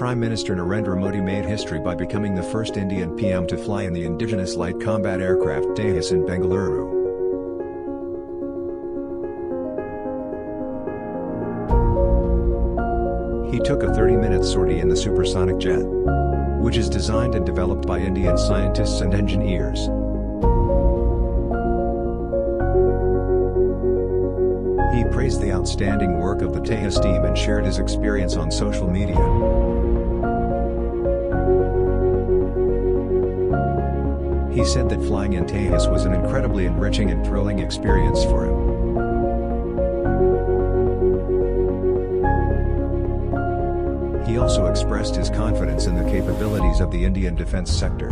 Prime Minister Narendra Modi made history by becoming the first Indian PM to fly in the Indigenous light combat aircraft Tejas in Bengaluru. He took a 30-minute sortie in the supersonic jet, which is designed and developed by Indian scientists and engineers. He praised the outstanding work of the Tejas team and shared his experience on social media. He said that flying in Tejas was an incredibly enriching and thrilling experience for him. He also expressed his confidence in the capabilities of the Indian defense sector.